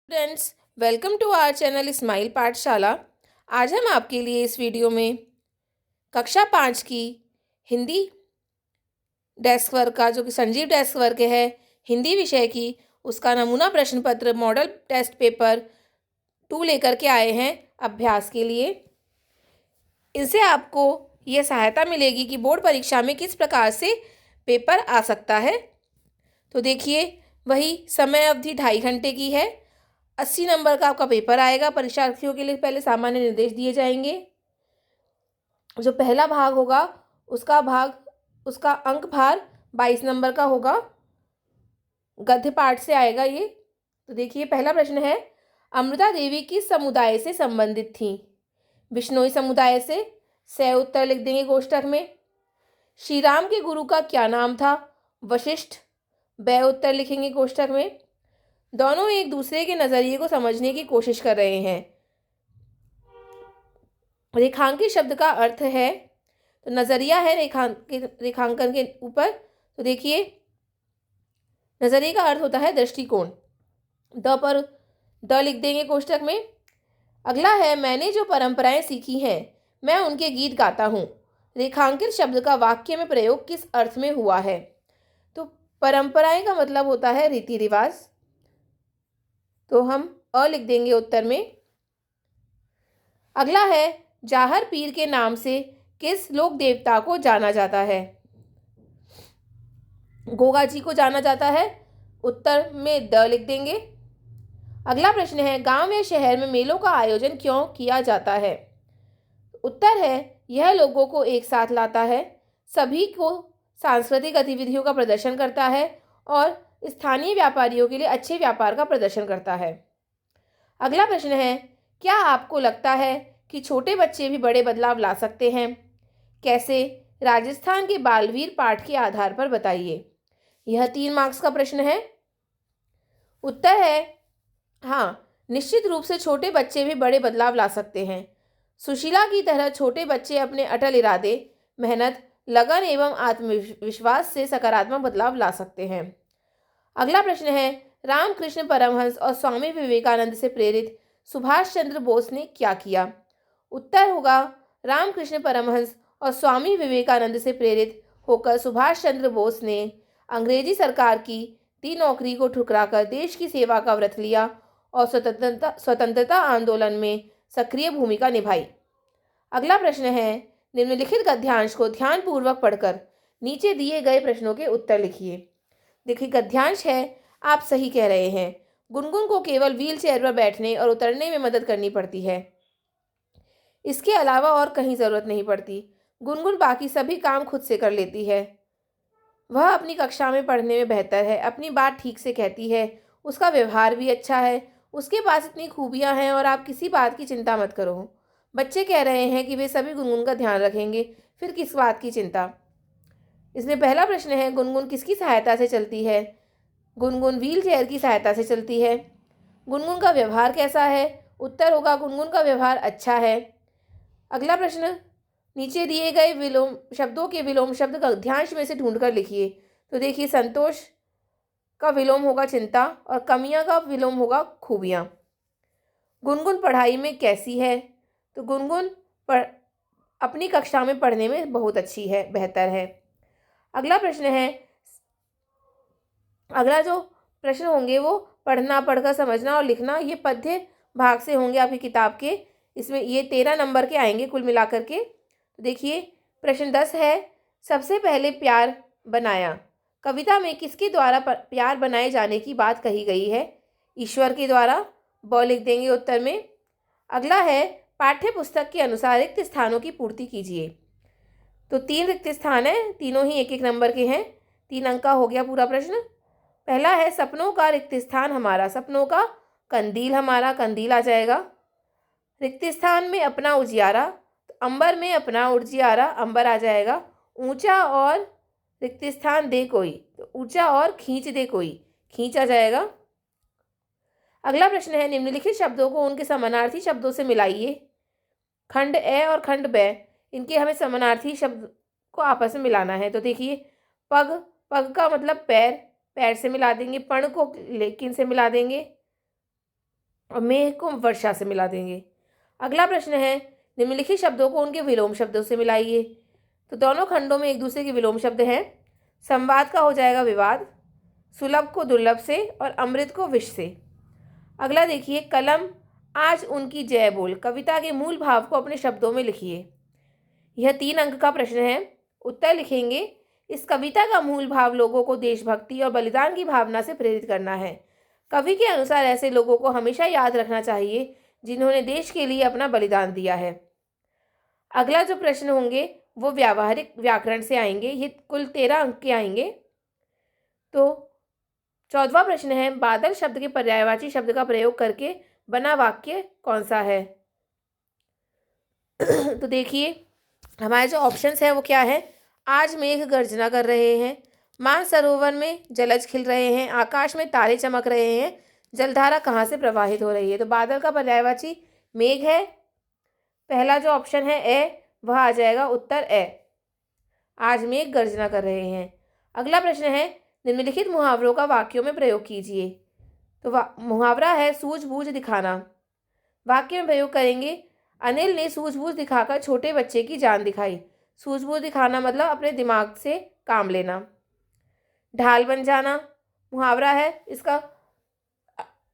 Friends, welcome to our channel smile Pathshala. आज हम आपके लिए इस वीडियो में कक्षा 5 की हिंदी डेस्क वर्क का, जो कि संजीव डेस्क वर्क है हिंदी विषय की, उसका नमूना प्रश्न पत्र मॉडल टेस्ट पेपर 2 लेकर के आए हैं अभ्यास के लिए। इनसे आपको ये सहायता मिलेगी कि बोर्ड परीक्षा में किस प्रकार से पेपर आ सकता है। तो देखिए, वही समय अवधि 2.5 घंटे की है। 80 नंबर का आपका पेपर आएगा। परीक्षार्थियों के लिए पहले सामान्य निर्देश दिए जाएंगे। जो पहला भाग होगा उसका अंक भार 22 नंबर का होगा। गद्य पाठ से आएगा ये। तो देखिए, पहला प्रश्न है, अमृता देवी किस समुदाय से संबंधित थी? बिश्नोई समुदाय से। सही उत्तर लिख देंगे कोष्टक में। श्री राम के गुरु का क्या नाम था? वशिष्ठ। ब उत्तर लिखेंगे कोष्टक में। दोनों एक दूसरे के नजरिए को समझने की कोशिश कर रहे हैं। रेखांकित शब्द का अर्थ है, तो नजरिया है रेखांकन के ऊपर। तो देखिए, नजरिए का अर्थ होता है दृष्टिकोण। द लिख देंगे कोष्टक में। अगला है, मैंने जो परंपराएं सीखी हैं मैं उनके गीत गाता हूँ। रेखांकित शब्द का वाक्य में प्रयोग किस अर्थ में हुआ है? तो परंपराएं का मतलब होता है रीति रिवाज। तो हम अ लिख देंगे उत्तर में। अगला है, जाहर पीर के नाम से किस लोक देवता को जाना जाता है? गोगा जी को जाना जाता है। उत्तर में द लिख देंगे। अगला प्रश्न है, गांव या शहर में मेलों का आयोजन क्यों किया जाता है? उत्तर है, यह लोगों को एक साथ लाता है, सभी को सांस्कृतिक गतिविधियों का प्रदर्शन करता है और स्थानीय व्यापारियों के लिए अच्छे व्यापार का प्रदर्शन करता है। अगला प्रश्न है, क्या आपको लगता है कि छोटे बच्चे भी बड़े बदलाव ला सकते हैं? कैसे? राजस्थान के बालवीर पाठ के आधार पर बताइए। यह 3 मार्क्स का प्रश्न है। उत्तर है हाँ, निश्चित रूप से छोटे बच्चे भी बड़े बदलाव ला सकते हैं। सुशीला की तरह छोटे बच्चे अपने अटल इरादे, मेहनत, लगन एवं आत्मविश्वास से सकारात्मक बदलाव ला सकते हैं। अगला प्रश्न है, रामकृष्ण परमहंस और स्वामी विवेकानंद से प्रेरित सुभाष चंद्र बोस ने क्या किया? उत्तर होगा, रामकृष्ण परमहंस और स्वामी विवेकानंद से प्रेरित होकर सुभाष चंद्र बोस ने अंग्रेजी सरकार की दी नौकरी को ठुकराकर देश की सेवा का व्रत लिया और स्वतंत्रता आंदोलन में सक्रिय भूमिका निभाई। अगला प्रश्न है, निम्नलिखित गद्यांश को ध्यानपूर्वक पढ़कर नीचे दिए गए प्रश्नों के उत्तर लिखिए। देखिए, गद्यांश है, आप सही कह रहे हैं। गुनगुन को केवल व्हील चेयर पर बैठने और उतरने में मदद करनी पड़ती है, इसके अलावा और कहीं ज़रूरत नहीं पड़ती। गुनगुन बाकी सभी काम खुद से कर लेती है। वह अपनी कक्षा में पढ़ने में बेहतर है, अपनी बात ठीक से कहती है, उसका व्यवहार भी अच्छा है, उसके पास इतनी खूबियाँ हैं और आप किसी बात की चिंता मत करो। बच्चे कह रहे हैं कि वे सभी गुनगुन का ध्यान रखेंगे, फिर किस बात की चिंता। इसमें पहला प्रश्न है, गुनगुन किसकी सहायता से चलती है? गुनगुन व्हील चेयर की सहायता से चलती है। गुनगुन का व्यवहार कैसा है? उत्तर होगा, गुनगुन का व्यवहार अच्छा है। अगला प्रश्न, नीचे दिए गए विलोम शब्दों के विलोम शब्द गद्यांश में से ढूंढकर लिखिए। तो देखिए, संतोष का विलोम होगा चिंता और कमियां का विलोम होगा खूबियां। गुनगुन पढ़ाई में कैसी है? तो गुनगुन अपनी कक्षा में पढ़ने में बहुत अच्छी है, बेहतर है। अगला प्रश्न है, अगला जो प्रश्न होंगे वो पढ़ना, पढ़कर समझना और लिखना, ये पद्य भाग से होंगे आपकी किताब के। इसमें ये 13 नंबर के आएंगे कुल मिलाकर के। तो देखिए, प्रश्न 10 है, सबसे पहले प्यार बनाया। कविता में किसके द्वारा प्यार बनाए जाने की बात कही गई है? ईश्वर के द्वारा। ब लिख देंगे उत्तर में। अगला है, पाठ्य पुस्तक के अनुसार रिक्त स्थानों की पूर्ति कीजिए। तो 3 रिक्त स्थान है, तीनों ही 1-1 नंबर के हैं। 3 अंक का हो गया पूरा प्रश्न। पहला है, सपनों का रिक्त स्थान हमारा। सपनों का कंदील हमारा, कंदील आ जाएगा। रिक्त स्थान में अपना उजियारा, तो अंबर में अपना उजियारा, अंबर आ जाएगा। ऊंचा और रिक्त स्थान दे कोई, तो ऊंचा और खींच दे कोई, खींच आ जाएगा। अगला प्रश्न है, निम्नलिखित शब्दों को उनके समानार्थी शब्दों से मिलाइए। खंड ए और खंड ब, इनके हमें समानार्थी शब्द को आपस में मिलाना है। तो देखिए, पग, पग का मतलब पैर, पैर से मिला देंगे। पण को लेकिन से मिला देंगे। और मेघ को वर्षा से मिला देंगे। अगला प्रश्न है, निम्नलिखित शब्दों को उनके विलोम शब्दों से मिलाइए। तो दोनों खंडों में एक दूसरे के विलोम शब्द हैं। संवाद का हो जाएगा विवाद, सुलभ को दुर्लभ से और अमृत को विष से। अगला देखिए, कलम आज उनकी जय बोल, कविता के मूल भाव को अपने शब्दों में लिखिए। यह 3 अंक का प्रश्न है। उत्तर लिखेंगे, इस कविता का मूल भाव लोगों को देशभक्ति और बलिदान की भावना से प्रेरित करना है। कवि के अनुसार ऐसे लोगों को हमेशा याद रखना चाहिए जिन्होंने देश के लिए अपना बलिदान दिया है। अगला जो प्रश्न होंगे वो व्यावहारिक व्याकरण से आएंगे। ये कुल 13 अंक के आएंगे। तो 14वां प्रश्न है, बादल शब्द के पर्यायवाची शब्द का प्रयोग करके बना वाक्य कौन सा है? तो देखिए, हमारे जो ऑप्शंस हैं वो क्या है? आज मेघ गर्जना कर रहे हैं, मानसरोवर में जलज खिल रहे हैं, आकाश में तारे चमक रहे हैं, जलधारा कहाँ से प्रवाहित हो रही है? तो बादल का पर्यायवाची मेघ है। पहला जो ऑप्शन है ए, वह आ जाएगा उत्तर ए, आज मेघ गर्जना कर रहे हैं। अगला प्रश्न है, निम्नलिखित मुहावरों का वाक्यों में प्रयोग कीजिए। तो मुहावरा है सूझबूझ दिखाना। वाक्य में प्रयोग करेंगे, अनिल ने सूझबूझ दिखाकर छोटे बच्चे की जान दिखाई। सूझबूझ दिखाना मतलब अपने दिमाग से काम लेना। ढाल बन जाना मुहावरा है, इसका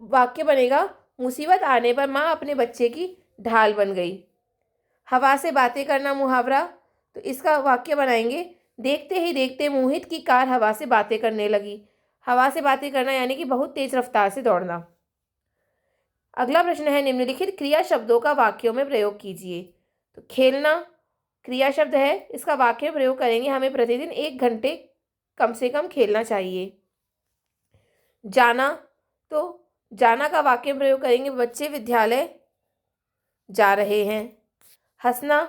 वाक्य बनेगा, मुसीबत आने पर माँ अपने बच्चे की ढाल बन गई। हवा से बातें करना मुहावरा, तो इसका वाक्य बनाएंगे, देखते ही देखते मोहित की कार हवा से बातें करने लगी। हवा से बातें करना यानी कि बहुत तेज रफ्तार से दौड़ना। अगला प्रश्न है, निम्नलिखित क्रिया शब्दों का वाक्यों में प्रयोग कीजिए। तो खेलना क्रिया शब्द है, इसका वाक्य में प्रयोग करेंगे, हमें प्रतिदिन 1 घंटे कम से कम खेलना चाहिए। जाना, तो जाना का वाक्य में प्रयोग करेंगे, बच्चे विद्यालय जा रहे हैं। हंसना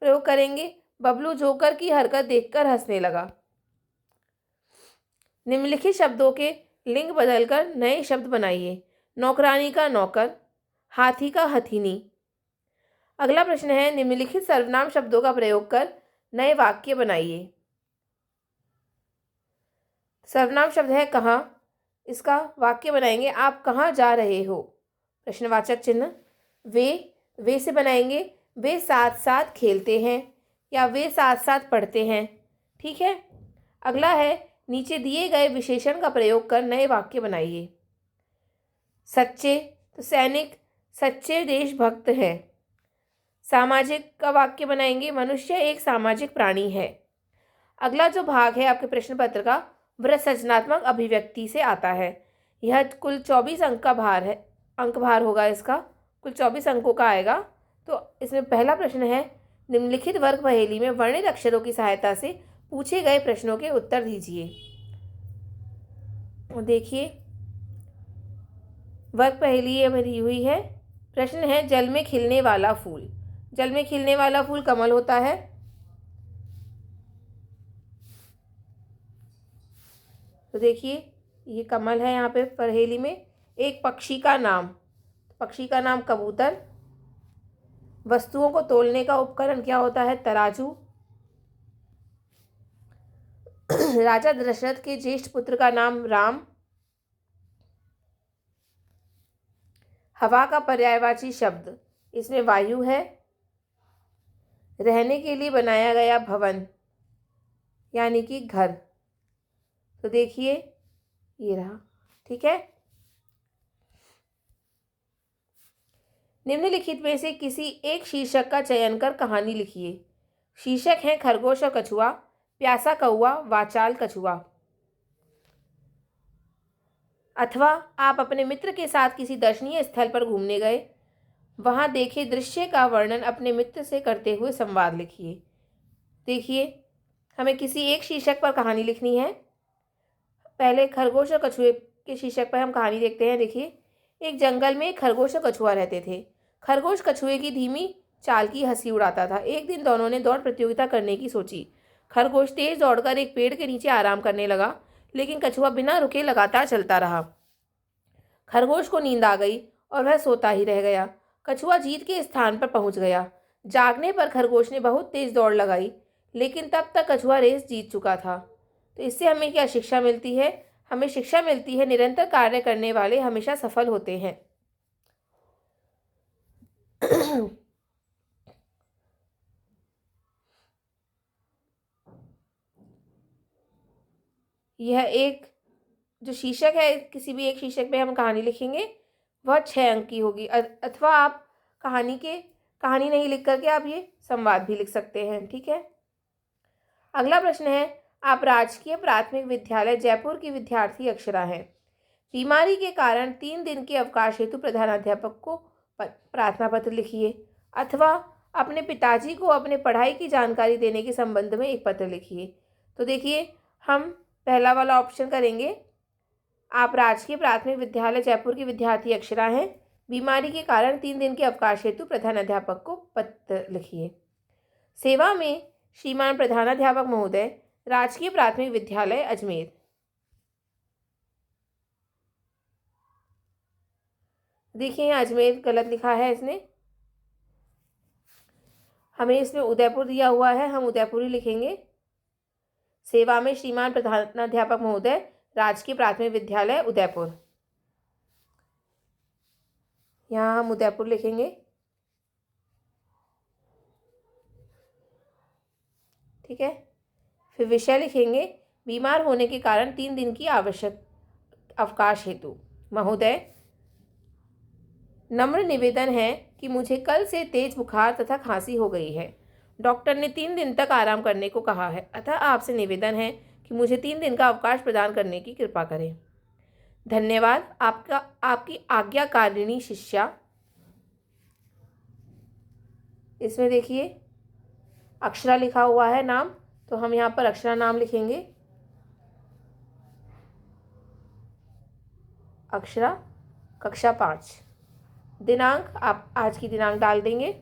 प्रयोग करेंगे, बबलू जोकर की हरकत देखकर हंसने लगा। निम्नलिखित शब्दों के लिंग बदलकर नए शब्द बनाइए। नौकरानी का नौकर, हाथी का हथिनी। अगला प्रश्न है, निम्नलिखित सर्वनाम शब्दों का प्रयोग कर नए वाक्य बनाइए। सर्वनाम शब्द है कहाँ, इसका वाक्य बनाएंगे, आप कहाँ जा रहे हो? प्रश्नवाचक चिन्ह। वे से बनाएंगे, वे साथ साथ खेलते हैं, या वे साथ साथ पढ़ते हैं। ठीक है। अगला है, नीचे दिए गए विशेषण का प्रयोग कर नए वाक्य बनाइए। सच्चे, तो सैनिक सच्चे देशभक्त हैं। सामाजिक का वाक्य बनाएंगे, मनुष्य एक सामाजिक प्राणी है। अगला जो भाग है आपके प्रश्न पत्र का, वह सृजनात्मक अभिव्यक्ति से आता है। यह कुल 24 अंक का भार है, अंक भार होगा इसका, कुल 24 अंकों का आएगा। तो इसमें पहला प्रश्न है, निम्नलिखित वर्ग पहेली में वर्णित अक्षरों की सहायता से पूछे गए प्रश्नों के उत्तर दीजिए। देखिए, वर्ग पहेली ये दी हुई है। प्रश्न है, जल में खिलने वाला फूल। जल में खिलने वाला फूल कमल होता है। तो देखिए, ये कमल है यहाँ पे पहेली में। एक पक्षी का नाम, पक्षी का नाम कबूतर। वस्तुओं को तोलने का उपकरण क्या होता है? तराजू। राजा दशरथ के ज्येष्ठ पुत्र का नाम राम। हवा का पर्यायवाची शब्द, इसमें वायु है। रहने के लिए बनाया गया भवन यानी कि घर। तो देखिए, ये रहा। ठीक है। निम्नलिखित में से किसी एक शीर्षक का चयन कर कहानी लिखिए। शीर्षक है खरगोश और कछुआ, प्यासा कौआ, वाचाल कछुआ। अथवा आप अपने मित्र के साथ किसी दर्शनीय स्थल पर घूमने गए, वहां देखे दृश्य का वर्णन अपने मित्र से करते हुए संवाद लिखिए। देखिए, हमें किसी एक शीर्षक पर कहानी लिखनी है। पहले खरगोश और कछुए के शीर्षक पर हम कहानी देखते हैं। देखिए, एक जंगल में खरगोश और कछुआ रहते थे। खरगोश कछुए की धीमी चाल की हंसी उड़ाता था। एक दिन दोनों ने दौड़ प्रतियोगिता करने की सोची। खरगोश तेज दौड़कर एक पेड़ के नीचे आराम करने लगा, लेकिन कछुआ बिना रुके लगातार चलता रहा। खरगोश को नींद आ गई और वह सोता ही रह गया। कछुआ जीत के स्थान पर पहुंच गया। जागने पर खरगोश ने बहुत तेज दौड़ लगाई, लेकिन तब तक कछुआ रेस जीत चुका था। तो इससे हमें क्या शिक्षा मिलती है? हमें शिक्षा मिलती है, निरंतर कार्य करने वाले हमेशा सफल होते हैं। यह एक जो शीर्षक है, किसी भी एक शीर्षक पे हम कहानी लिखेंगे, वह 6 अंक की होगी। अथवा आप कहानी नहीं लिख करके आप ये संवाद भी लिख सकते हैं। ठीक है। अगला प्रश्न है, आप राजकीय प्राथमिक विद्यालय जयपुर की विद्यार्थी अक्षरा हैं। बीमारी के कारण 3 दिन के अवकाश हेतु प्रधानाध्यापक को प्रार्थना पत्र लिखिए। अथवा अपने पिताजी को अपने पढ़ाई की जानकारी देने के संबंध में एक पत्र लिखिए। तो देखिए, हम पहला वाला ऑप्शन करेंगे। आप राजकीय प्राथमिक विद्यालय जयपुर की विद्यार्थी अक्षरा हैं। बीमारी के कारण 3 दिन के अवकाश हेतु प्रधानाध्यापक को पत्र लिखिए। सेवा में श्रीमान प्रधानाध्यापक महोदय, राजकीय प्राथमिक विद्यालय अजमेर। देखिए, अजमेर गलत लिखा है इसने, हमें इसमें उदयपुर दिया हुआ है, हम उदयपुर ही लिखेंगे। सेवा में श्रीमान प्रधानाध्यापक महोदय, राजकीय प्राथमिक विद्यालय उदयपुर, यहाँ हम उदयपुर लिखेंगे। ठीक है। फिर विषय लिखेंगे, बीमार होने के कारण 3 दिन की आवश्यक अवकाश हेतु। महोदय, नम्र निवेदन है कि मुझे कल से तेज बुखार तथा खांसी हो गई है। डॉक्टर ने 3 दिन तक आराम करने को कहा है, अतः आपसे निवेदन है कि मुझे 3 दिन का अवकाश प्रदान करने की कृपा करें। धन्यवाद। आपकी आज्ञाकारिणी शिष्या। इसमें देखिए अक्षरा लिखा हुआ है नाम, तो हम यहाँ पर अक्षरा नाम लिखेंगे। अक्षरा, कक्षा 5। दिनांक आप आज की दिनांक डाल देंगे।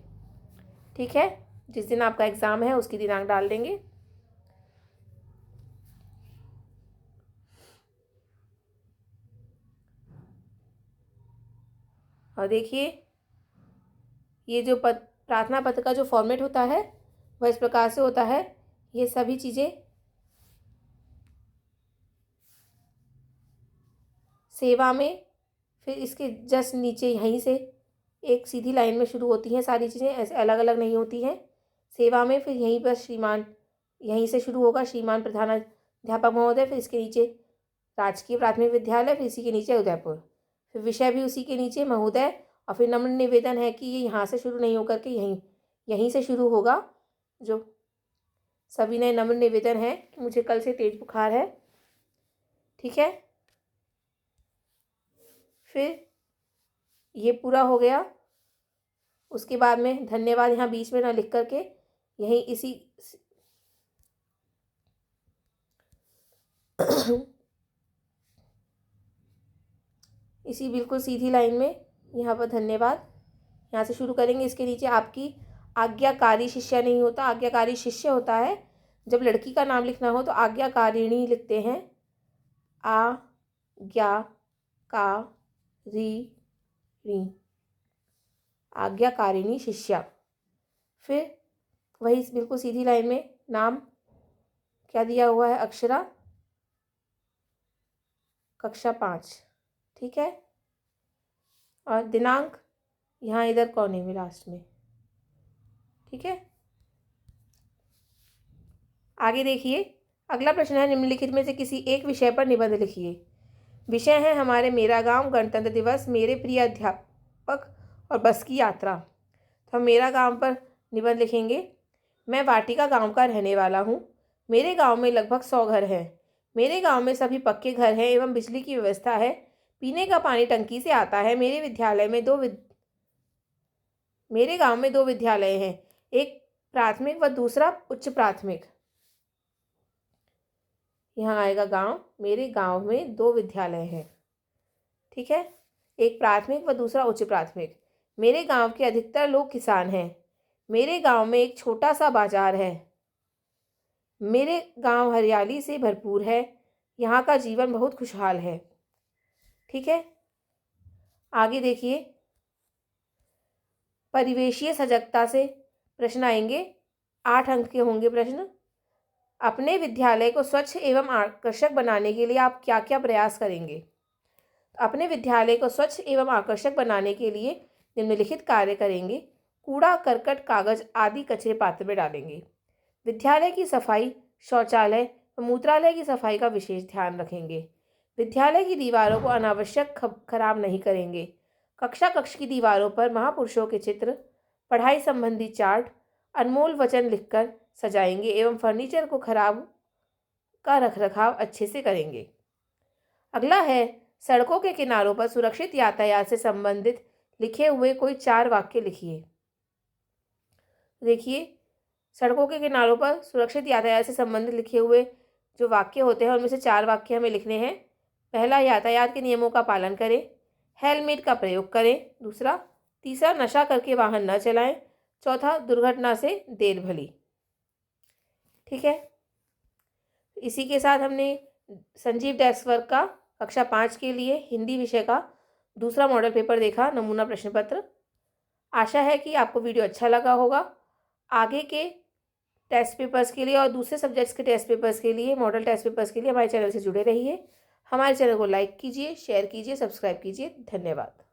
ठीक है, जिस दिन आपका एग्ज़ाम है उसकी दिनांक डाल देंगे। और देखिए, ये जो प्रार्थना पत्र का जो फॉर्मेट होता है वह इस प्रकार से होता है। ये सभी चीज़ें सेवा में, फिर इसके जस्ट नीचे यहीं से एक सीधी लाइन में शुरू होती हैं सारी चीज़ें, ऐसे अलग अलग नहीं होती हैं। सेवा में फिर यहीं पर श्रीमान, यहीं से शुरू होगा श्रीमान प्रधानाध्यापक महोदय, फिर इसके नीचे राजकीय प्राथमिक विद्यालय, फिर इसी के नीचे उदयपुर, फिर विषय भी उसी के नीचे महोदय, और फिर नम्र निवेदन है कि ये यहाँ से शुरू नहीं होकर के यहीं से शुरू होगा। जो सविनय नम्र निवेदन है कि मुझे कल से तेज बुखार है। ठीक है। फिर ये पूरा हो गया। उसके बाद में धन्यवाद यहाँ बीच में ना लिख करके यहीं इसी बिल्कुल सीधी लाइन में यहाँ पर धन्यवाद यहाँ से शुरू करेंगे। इसके नीचे आपकी आज्ञाकारी शिष्या नहीं होता, आज्ञाकारी शिष्य होता है। जब लड़की का नाम लिखना हो तो आज्ञाकारिणी लिखते हैं, आज्ञाकारिणी शिष्या। फिर वही बिल्कुल सीधी लाइन में नाम क्या दिया हुआ है, अक्षरा, कक्षा 5। ठीक है। और दिनांक यहाँ इधर कोने में लास्ट में। ठीक है। आगे देखिए, अगला प्रश्न है, निम्नलिखित में से किसी एक विषय पर निबंध लिखिए। विषय है हमारे मेरा गांव, गणतंत्र दिवस, मेरे प्रिय अध्यापक और बस की यात्रा। तो हम मेरा गांव पर निबंध लिखेंगे। मैं वाटिका गांव का रहने वाला हूँ। मेरे गांव में लगभग 100 घर हैं। मेरे गांव में सभी पक्के घर हैं एवं बिजली की व्यवस्था है। पीने का पानी टंकी से आता है। मेरे गांव में 2 विद्यालय हैं, एक प्राथमिक व दूसरा उच्च प्राथमिक। यहाँ आएगा गांव, मेरे गांव में 2 विद्यालय हैं। ठीक है, एक प्राथमिक व दूसरा उच्च प्राथमिक। मेरे गांव के अधिकतर लोग किसान हैं। मेरे गांव में एक छोटा सा बाजार है। मेरे गांव हरियाली से भरपूर है। यहाँ का जीवन बहुत खुशहाल है। ठीक है। आगे देखिए, परिवेशीय सजगता से प्रश्न आएंगे। 8 अंक के होंगे प्रश्न। अपने विद्यालय को स्वच्छ एवं आकर्षक बनाने के लिए आप क्या क्या प्रयास करेंगे? अपने विद्यालय को स्वच्छ एवं आकर्षक बनाने के लिए निम्नलिखित कार्य करेंगे। कूड़ा करकट कागज आदि कचरे पात्र में डालेंगे। विद्यालय की सफाई, शौचालय व मूत्रालय की सफाई का विशेष ध्यान रखेंगे। विद्यालय की दीवारों को अनावश्यक खराब नहीं करेंगे। कक्ष की दीवारों पर महापुरुषों के चित्र, पढ़ाई संबंधी चार्ट, अनमोल वचन लिखकर सजाएंगे एवं फर्नीचर को खराब का रखरखाव अच्छे से करेंगे। अगला है, सड़कों के किनारों पर सुरक्षित यातायात से संबंधित लिखे हुए कोई 4 वाक्य लिखिए। देखिए, सड़कों के किनारों पर सुरक्षित यातायात से संबंधित लिखे हुए जो वाक्य होते हैं उनमें से 4 वाक्य हमें लिखने हैं। पहला, यातायात के नियमों का पालन करें। हेलमेट का प्रयोग करें। दूसरा, तीसरा, नशा करके वाहन न चलाएं। चौथा, दुर्घटना से देर भली। ठीक है, इसी के साथ हमने संजीव डेस्क वर्क का कक्षा 5 के लिए हिंदी विषय का दूसरा मॉडल पेपर देखा, नमूना प्रश्न पत्र। आशा है कि आपको वीडियो अच्छा लगा होगा। आगे के टेस्ट पेपर्स के लिए और दूसरे सब्जेक्ट्स के टेस्ट पेपर्स के लिए, मॉडल टेस्ट पेपर्स के लिए हमारे चैनल से जुड़े रहिए। हमारे चैनल को लाइक कीजिए, शेयर कीजिए, सब्सक्राइब कीजिए। धन्यवाद।